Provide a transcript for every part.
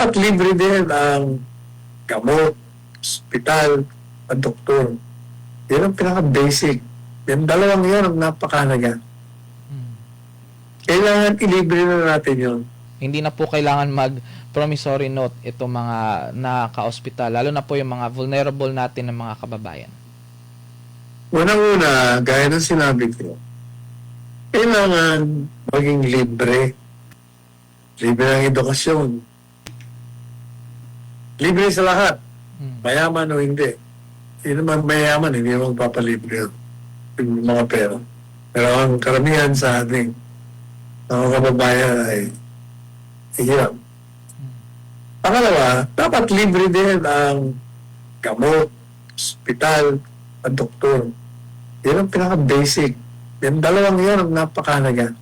dapat libre din ang gamot, ospital, at doktor. Yan ang pinaka-basic. Yung dalawang yan ang napakahalaga. Kailangan ilibre na natin yun. Hindi na po kailangan mag-promissory note itong mga naka-ospital, lalo na po yung mga vulnerable natin ng mga kababayan. Unang-una, gaya ng sinabi ko, kailangan maging libre. Libre ang edukasyon. Libre sa lahat. Mayaman o hindi. Hindi naman mayaman, hindi naman papalibre yung mga pera. Pero ang karamihan sa ating mga kababayan ay hirap. Pangalawa, dapat libre din ang gamot, ospital, at doktor. Yan ang pinaka-basic. Yung dalawang yan ang napakahalaga.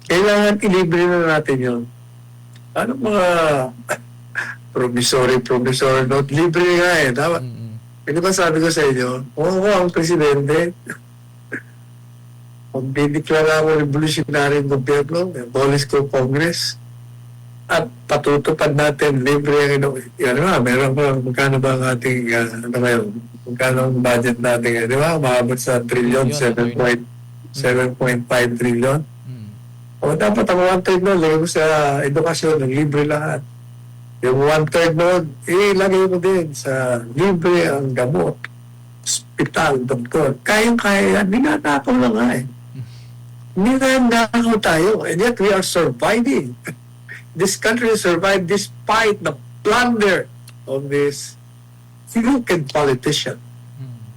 Kailangan ilibre na natin yun. Ano mga promissory note? Libre nga eh. Dapat. Hindi ba sabi ko sa inyo, kung ako ang presidente, magdideklara ako revolutionary gobyerno, abolish ko Congress, at patutupad natin libre ang yan nga, meron pa, magkano ba ang ating, ano ngayon, magkano ang budget natin, di ba? Maabot sa trillion, 7.5 trillion. O dapat ang 1/3 nun, lagay mo sa edukasyon, libre lahat. Yung 1/3 nun, ilagay mo din sa libre ang gamot, hospital, doktor. Kayang-kaya yan, ninanakaw na nga eh. Ninanakaw tayo, and yet we are surviving. This country survived despite the plunder of this crooked politician.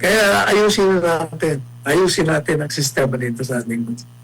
Kaya ayusin natin ang sistema dito sa ating bansa.